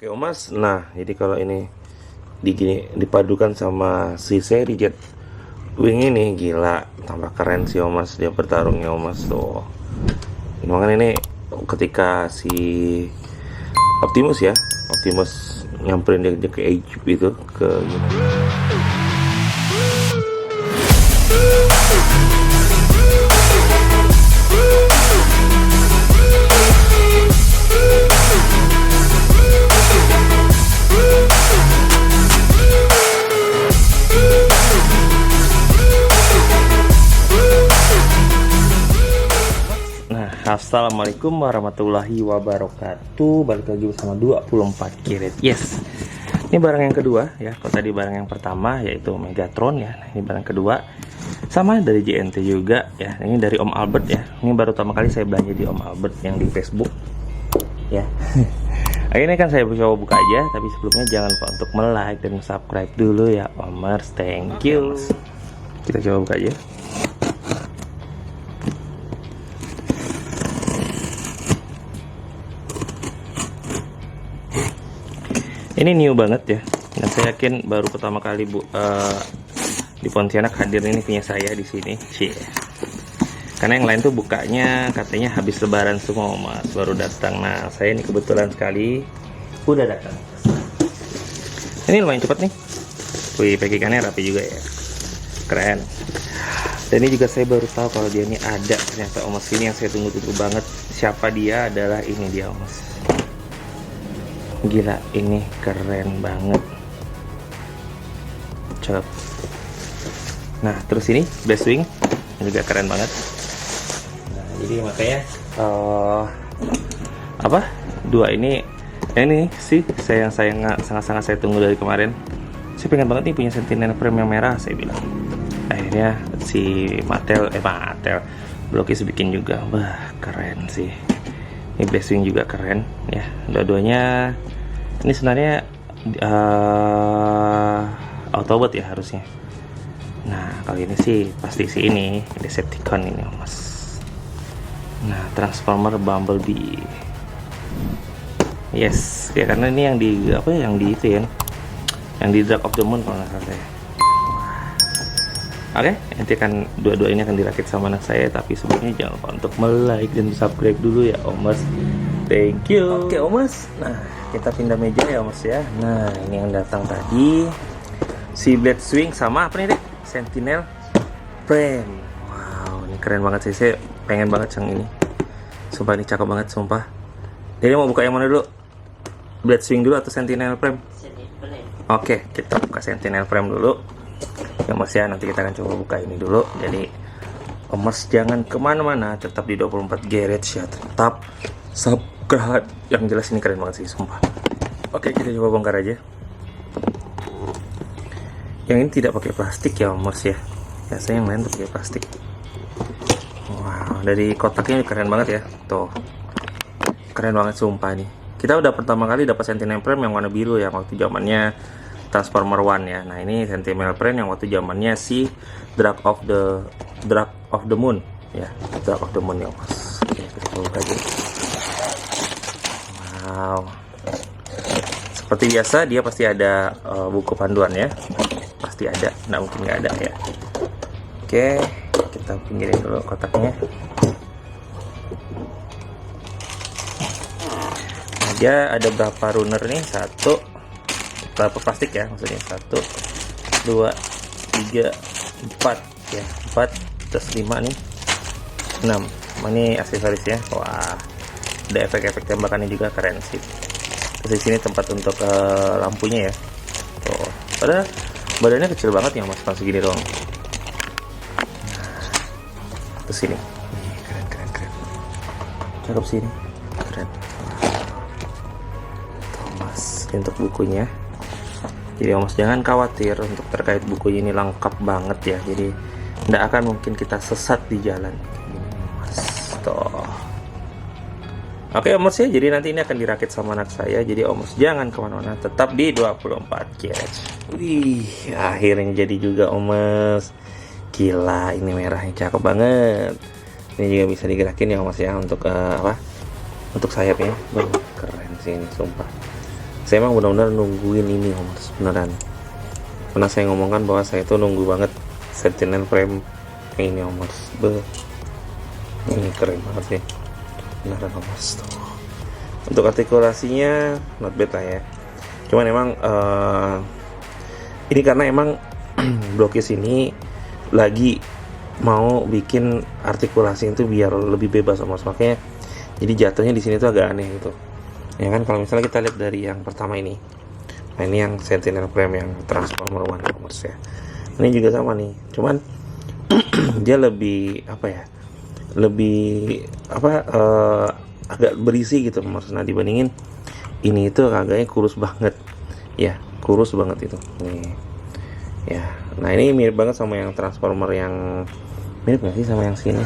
Oke Omas, nah jadi kalau ini dipadukan sama si seri Jet Wing ini gila, tambah keren sih Omas dia bertarungnya Omas tuh. Makanya ini ketika si Optimus ya, Optimus nyamperin dia ke Egypt itu ke gimana? Assalamualaikum warahmatullahi wabarakatuh. Balik lagi bersama 24 Karat. Yes, ini barang yang kedua ya. Kalau tadi barang yang pertama yaitu Megatron ya. Nah, ini barang kedua sama dari JNT juga ya. Ini dari Om Albert ya. Ini baru pertama kali saya belanja di Om Albert yang di Facebook ya. Ini kan saya coba buka aja. Tapi sebelumnya jangan lupa untuk like dan subscribe dulu ya Omers. Thank you. Kita coba buka aja. Ini new banget ya, dan saya yakin baru pertama kali di Pontianak hadir ini punya saya di sini. Karena yang lain tuh bukanya katanya habis lebaran semua Mas, baru datang. Nah saya ini kebetulan sekali udah datang. Ini lumayan cepat nih. Wih, packingannya rapi juga ya, keren. Dan ini juga saya baru tahu kalau dia ini ada ternyata Mas. Ini yang saya tunggu-tunggu banget. Siapa dia? Adalah ini dia Mas. Gila, ini keren banget. Cep. Nah, terus ini Blazewing juga keren banget. Nah, jadi makanya dua ini sih sangat saya tunggu dari kemarin. Saya pengen banget nih punya Sentinel frame yang merah, saya bilang. Akhirnya si Mattel Blokis bikin juga. Wah, keren sih. Ini Blazewing juga keren ya. Dua-duanya ini sebenarnya Autobot ya harusnya. Nah kali ini sih pasti sih ini Decepticon ini Mas. Nah Transformer Bumblebee. Yes ya, karena ini yang di itu ya, yang di Dark of the Moon kalau nggak salah ya. Oke, nanti kan dua-dua ini akan dirakit sama anak saya. Tapi sebelumnya jangan lupa untuk like dan subscribe dulu ya Omas. Thank you. Oke Omas, nah kita pindah meja ya Mas ya. Nah ini yang datang tadi si Blazewing sama apa nih dek? Sentinel frame. Wow, ini keren banget sih. Saya pengen banget yang ini. Sumpah ini cakep banget sumpah. Jadi mau buka yang mana dulu? Blazewing dulu atau Sentinel frame? Oke, kita buka Sentinel frame dulu ya Mas ya. Nanti kita akan coba buka ini dulu. Jadi Mas jangan kemana-mana, tetap di 24 Garage ya. Tetap subscribe. Yang jelas ini keren banget sih sumpah. Oke, kita coba bongkar aja. Yang ini tidak pakai plastik ya Mas ya. Biasanya yang lain tuh pakai plastik. Wow, dari kotaknya keren banget ya. Tuh, keren banget sumpah nih. Kita udah pertama kali dapat Sentinel frame yang warna biru ya, waktu zamannya Transformer One ya. Nah ini Sentinel frame yang waktu zamannya si Dark of the Moon ya. Dark of the Moon ya Mas. Oke, kita buka aja. Wow, seperti biasa dia pasti ada buku panduan ya, pasti ada, nggak mungkin nggak ada ya. Oke, kita pinggirin dulu kotaknya. Nah, dia ada berapa runner nih? Berapa plastik ya maksudnya? 1, 2, 3, 4 ya, 4 terus 5 nih, 6. Ini aksesorisnya. Wah, ada efek-efek tembakannya juga keren sih. Terus di sini tempat untuk lampunya ya. Tuh, padahal badannya kecil banget ya Mas, segini doang. Terus sini, keren. Cakep sini, keren. Tuh Mas, ini untuk bukunya. Jadi Mas jangan khawatir untuk terkait bukunya, ini lengkap banget ya. Jadi tidak akan mungkin kita sesat di jalan. Gini Mas, tuh. Oke Om ya, jadi nanti ini akan dirakit sama anak saya. Jadi Om jangan kemana-mana, tetap di 24 Karat. Wih, akhirnya jadi juga Om. Gila, ini merahnya cakep banget. Ini juga bisa digerakin ya Om ya, untuk untuk sayapnya. Keren sih ini sumpah. Saya emang benar-benar nungguin ini Omers, beneran. Pernah saya ngomongkan bahwa saya tuh nunggu banget Sentinel frame yang ini Omers. Ini keren banget sih, beneran Omers tuh. Untuk artikulasinya not bad lah ya. Cuman emang ini karena emang Blokis ini lagi mau bikin artikulasi itu biar lebih bebas Omers, makanya jadi jatuhnya di sini tuh agak aneh gitu ya kan. Kalau misalnya kita lihat dari yang pertama ini, nah ini yang Sentinel frame yang Transformer One Omers ya, ini juga sama nih, cuman dia lebih apa ya, lebih apa agak berisi gitu Omers. Nah dibandingin ini itu agaknya kurus banget ya, kurus banget itu nih ya. Nah ini mirip banget sama yang Transformer yang mirip nggak sih sama yang sini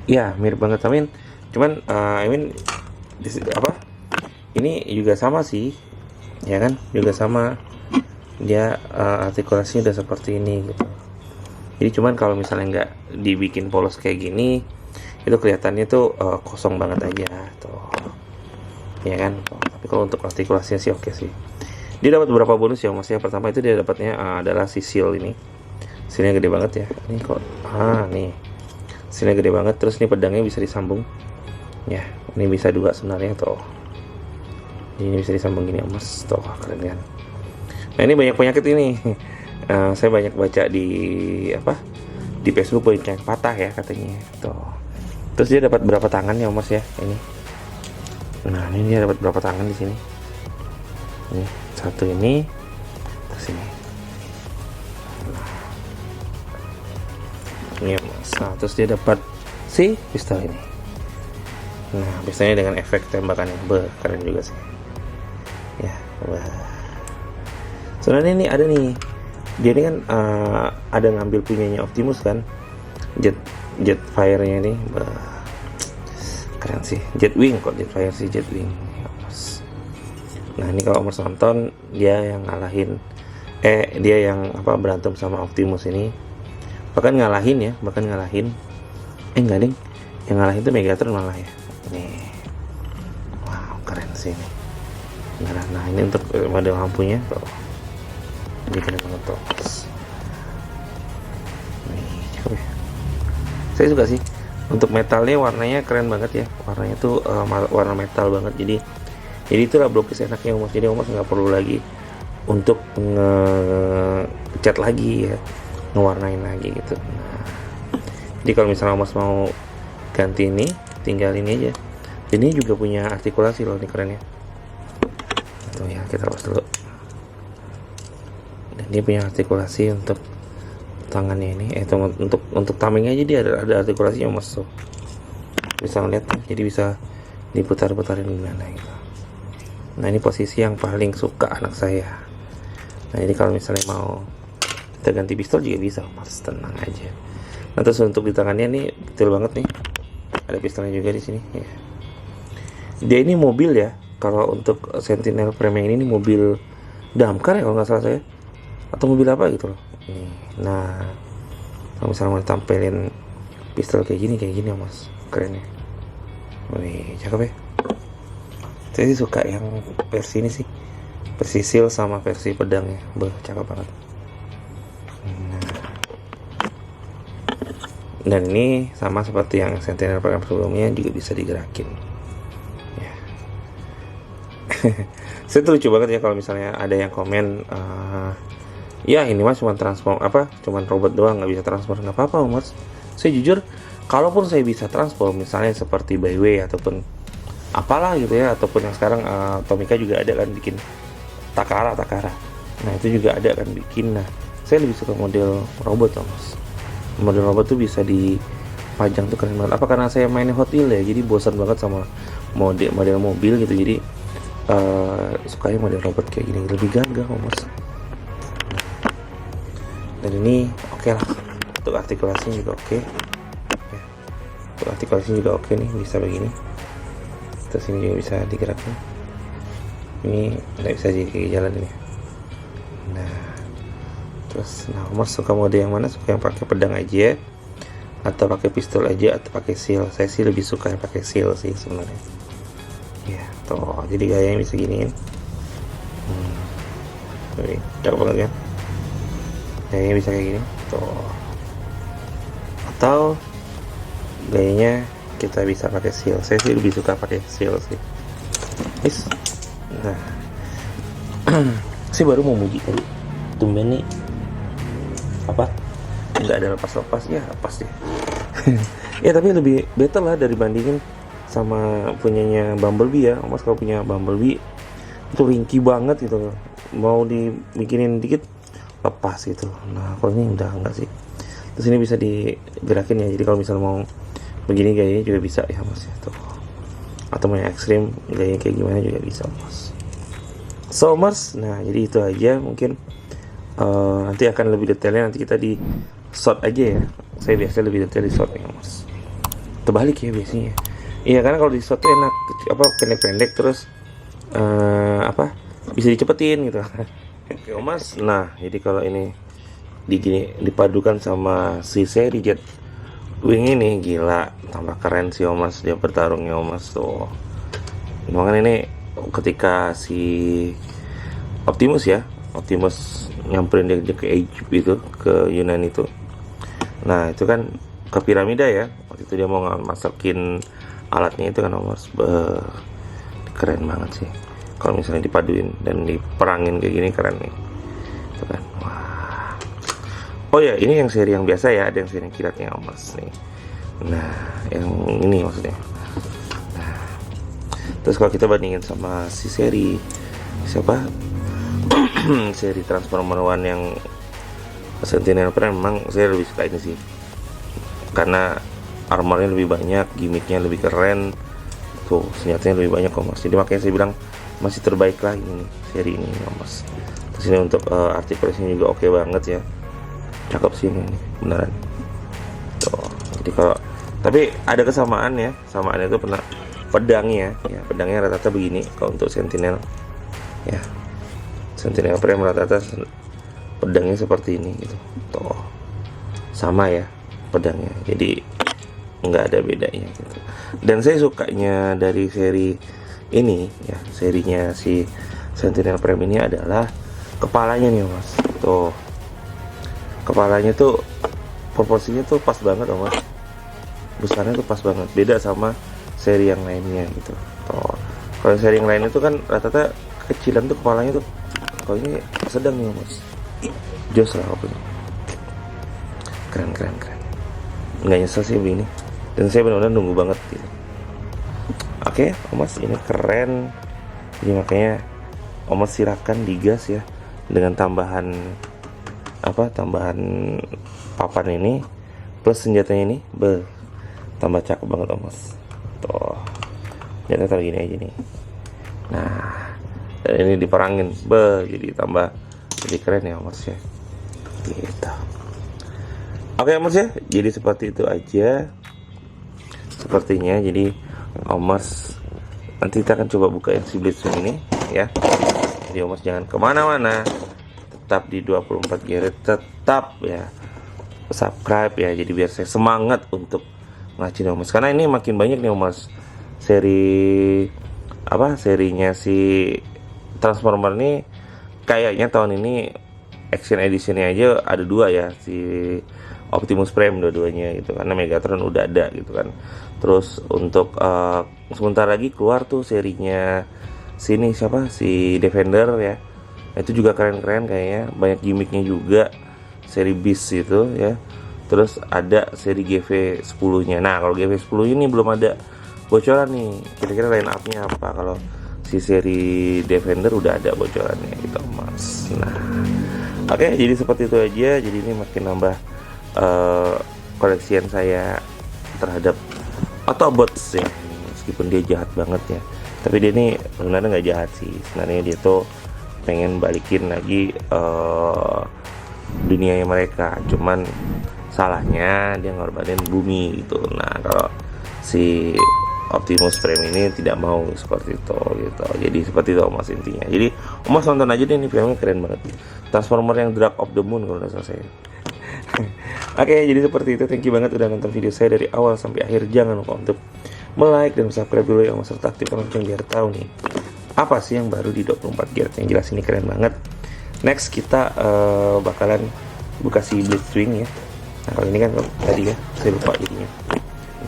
ya, mirip banget. Cuman apa ini juga sama sih ya kan, juga sama dia artikulasinya udah seperti ini gitu. Jadi cuman kalau misalnya nggak dibikin polos kayak gini, itu kelihatannya tuh kosong banget aja tuh ya kan. Tapi kalau untuk artikulasinya sih oke sih. Dia dapat beberapa bonus ya Mas ya. Pertama itu dia dapatnya adalah si seal ini. Sealnya gede banget ya. Ini kok nih. Sealnya gede banget, terus ini pedangnya bisa disambung. Ya, ini bisa dua sebenarnya tuh. Ini bisa disambung gini Mas. Tuh, keren kan. Nah, ini banyak penyakit ini. Saya banyak baca di di Facebook, banyak yang patah ya katanya. Tuh. Terus dia dapat berapa tangan ya Mas ya ini. Nah, ini dia dapat berapa tangan di sini. Ini satu ini, terus ini. Ini Mas. Nah, terus dia dapat si pistol ini. Nah, biasanya dengan efek tembakannya keren juga sih. Ya, wah. Sebenarnya ini ada nih. Dia ini kan ada ngambil punyanya Optimus kan. Jet fire-nya ini. Keren sih. Jetwing kok, jet fire sih, Jetwing. Nah, ini kalau Omers nonton, dia yang ngalahin dia yang berantem sama Optimus ini. Bahkan ngalahin enggak ding, yang ngalahin itu Megatron malah ya. Nih, wow keren sih ini. Nah ini untuk model lampunya tuh, jadi keren banget tuh. Nih cakep ya, saya suka sih. Untuk metalnya warnanya keren banget ya, warnanya tuh warna metal banget. Jadi itulah Blokis enaknya Omers. Jadi Omers nggak perlu lagi untuk ngecat lagi ya, ngewarnain lagi gitu. Nah, jadi kalau misalnya Omers mau ganti ini, tinggal ini aja. Ini juga punya artikulasi loh, ini keren ya. Tuh ya, kita lepas dulu. Dan dia punya artikulasi untuk tangannya ini, untuk tamengnya aja dia ada artikulasinya Omers tuh. Bisa ngeliat, jadi bisa diputar-putarin gimana gitu. Nah ini posisi yang paling suka anak saya. Nah jadi kalau misalnya mau kita ganti pistol juga bisa Mas, tenang aja. Nah terus untuk di tangannya nih detail banget nih, ada pistolnya juga di sini ya. Dia ini mobil ya, kalau untuk Sentinel frame yang ini mobil damkar ya kalau nggak salah saya, atau mobil apa gitu loh. Nah kalau misalnya mau tampilin pistol kayak gini Mas, keren ya. Wih cakep ya. Saya sih suka yang versi ini sih, versi seal sama versi pedangnya, cakep banget. Dan ini sama seperti yang Sentinel frame sebelumnya, juga bisa digerakin ya. Saya tuh lucu banget ya kalau misalnya ada yang komen ya ini mas cuma cuman robot doang, nggak bisa transform. Nggak apa-apa Mas, saya jujur kalaupun saya bisa transform, misalnya seperti Byway ataupun apalah gitu ya, ataupun yang sekarang Tomica juga ada kan bikin Takara. Nah itu juga ada kan bikin. Nah saya lebih suka model robot Mas. Model robot tuh bisa dipajang tuh keren banget. Apa karena saya main Hot Wheels ya, jadi bosan banget sama model mobil gitu. Jadi sukanya model robot kayak gini, lebih gagah Mas. Dan ini oke lah, untuk artikulasinya juga oke ya. Untuk artikulasinya juga oke nih, bisa begini. Terus ini juga bisa digerakkan. Ini nggak bisa jadi jalan ini. Nah terus Omers suka mode yang mana? Suka yang pakai pedang aja, atau pakai pistol aja, atau pakai seal? Saya sih lebih suka yang pakai seal sih sebenarnya ya. Tuh jadi gayanya bisa giniin Oke, cakep banget kan. Gayanya bisa kayak gini tuh, atau gayanya kita bisa pakai seal. Saya sih lebih suka pakai seal sih. Nah, sih baru mau muji tadi, tumben nih apa nggak ada lepas ya, lepas ya. Ya tapi lebih better lah dari bandingin sama punyanya Bumblebee ya. Mas kalau punya Bumblebee itu ringkih banget gitu, mau dibikinin dikit lepas gitu. Nah kalau ini udah enggak sih. Terus ini bisa digerakin ya, jadi kalau misalnya mau begini gayanya juga bisa ya mas ya tuh, atau mau yang ekstrim gayanya kayak gimana juga bisa mas. So mas, nah jadi itu aja mungkin. Nanti akan lebih detailnya nanti kita di short aja ya. Saya biasa lebih detail di short ya mas. Terbalik ya biasanya. Iya karena kalau di short tuh enak, apa pendek-pendek terus apa bisa dicepetin gitu. Oke mas, nah jadi kalau ini dipadukan sama si seri Jet Wing ini gila, tambah keren sih Omas dia bertarungnya Omas tuh. Makanya ini ketika si Optimus ya, Optimus nyamperin dia ke Egypt itu, ke Yunani itu. Nah itu kan ke piramida ya, waktu itu dia mau masukin alatnya itu kan Omas. Keren banget sih kalau misalnya dipaduin dan diperangin kayak gini, keren nih itu kan. Wah. Oh ya, ini yang seri yang biasa ya, ada yang seri kilatnya Omas nih. Nah, yang ini maksudnya. Nah, terus kalau kita bandingin sama si seri siapa? Seri Transformer One yang Sentinel Prime, memang saya lebih suka ini sih. Karena armornya lebih banyak, gimmicknya lebih keren. Tuh, senjatanya lebih banyak Omas. Jadi makanya saya bilang masih terbaik lah ini seri ini Omas. Terus ini untuk artikulasinya juga oke banget ya. Cakep sih ini beneran tuh. Jadi kalau tapi ada kesamaan ya, samaannya itu pernah pedangnya ya, pedangnya rata-rata begini kalau untuk Sentinel ya. Sentinel Prime rata-rata pedangnya seperti ini gitu tuh, sama ya pedangnya, jadi nggak ada bedanya gitu. Dan saya sukanya dari seri ini ya, serinya si Sentinel Prime ini adalah kepalanya nih mas tuh. Kepalanya tuh proporsinya tuh pas banget Mas, besarnya tuh pas banget, beda sama seri yang lainnya gitu. Tuh, kalau seri yang lain itu kan rata-rata kecilan tuh kepalanya tuh, kalau ini sedang nih Mas, jos lah pokoknya. Keren, nggak nyesel sih beli ini, dan saya benar-benar nunggu banget gitu. Oke, Mas ini keren, jadi makanya Mas silakan digas ya dengan tambahan papan ini plus senjatanya ini, tambah cakep banget Mas. Tuh, senjata taruh gini aja nih. Nah, dan ini diperangin, jadi tambah lebih keren ya Mas ya. Gitu. Oke Mas ya, jadi seperti itu aja sepertinya. Jadi Mas nanti kita akan coba buka yang si Blitzwing ini ya. Jadi Mas jangan kemana-mana, tetap di 24 Garret, tetap ya subscribe ya, jadi biar saya semangat untuk ngacin Mas, karena ini makin banyak nih Mas serinya si Transformer nih. Kayaknya tahun ini Action Editionnya aja ada 2 ya, si Optimus Prime dua-duanya gitu, karena Megatron udah ada gitu kan. Terus untuk sebentar lagi keluar tuh serinya sini siapa, si Defender ya. Itu juga keren-keren kayaknya, banyak gimmicknya juga, seri Beast itu ya. Terus ada seri GV10 nya. Nah kalau GV10 ini belum ada bocoran nih, kira-kira line up nya apa. Kalau si seri Defender udah ada bocorannya gitu Mas. Nah oke, jadi seperti itu aja. Jadi ini makin nambah koleksian saya terhadap Autobots ya, meskipun dia jahat banget ya, tapi dia ini sebenarnya nggak jahat sih. Sebenarnya dia tuh pengen balikin lagi dunianya mereka, cuman salahnya dia ngorbanin bumi gitu. Nah kalau si Optimus Prime ini tidak mau seperti itu gitu. Jadi seperti itu Mas intinya. Jadi Mas nonton aja deh, ini filmnya keren banget, Transformer yang Dark of the Moon kalau nggak salah saya. Oke, jadi seperti itu. Thank you banget udah nonton video saya dari awal sampai akhir. Jangan lupa untuk like dan subscribe dulu ya Mas, serta aktifkan lonceng biar tahu nih apa sih yang baru di 24 gear. Yang jelas ini keren banget. Next kita bakalan buka si Blitzwing ya. Nah kalau ini kan tadi ya saya lupa jadinya.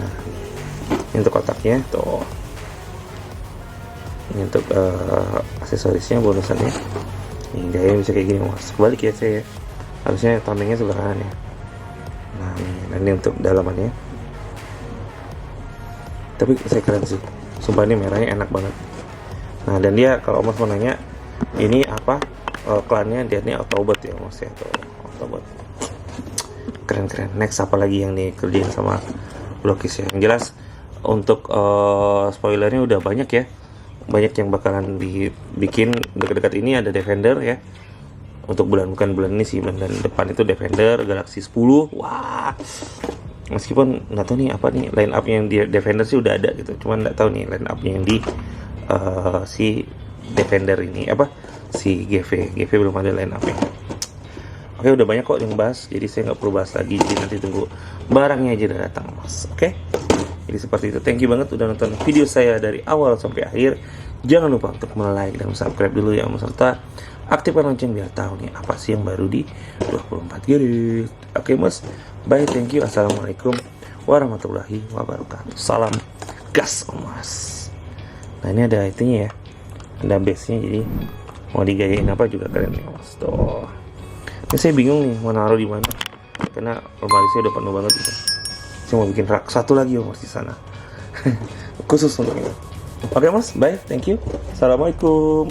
Nah ini untuk kotaknya tuh, ini untuk aksesorisnya, bonusannya. Ini gaya bisa kayak gini mas, kebalik ya saya ya. Harusnya tamengnya sebelah kanan ya. Nah ini untuk dalamannya, tapi saya keren sih sumpah, ini merahnya enak banget. Nah dan dia kalau mas mau nanya ini apa klannya, dia ini Autobot ya mas ya, tuh Autobot keren. Next apa lagi yang dikerjain sama Blokis ya. Yang jelas untuk spoilernya udah banyak ya, banyak yang bakalan dibikin dekat-dekat ini. Ada Defender ya, untuk bukan bulan ini sih, bulan depan itu Defender Galaxy 10. Wah, meskipun nggak tahu nih apa nih line up yang di Defender sih udah ada gitu, cuman nggak tahu nih line up yang di si Defender ini apa, si GV belum ada line up nya. Oke, udah banyak kok yang bahas, jadi saya nggak perlu bahas lagi. Jadi nanti tunggu barangnya aja udah datang mas. Oke, jadi seperti itu. Thank you banget udah nonton video saya dari awal sampai akhir. Jangan lupa untuk like dan subscribe dulu ya mas, serta aktifkan lonceng biar tahu nih apa sih yang baru di 24 Gear. Oke mas, bye, thank you. Assalamualaikum warahmatullahi wabarakatuh. Salam gas mas. Nah ini ada itunya ya, ada base nya, jadi mau digayain apa juga keren nih mas. Tuh, ini saya bingung nih mau naruh di mana, karena lemari saya udah penuh banget gitu. Saya mau bikin rak satu lagi mas di sana khusus untuk ini. Oke mas, bye, thank you. Assalamualaikum.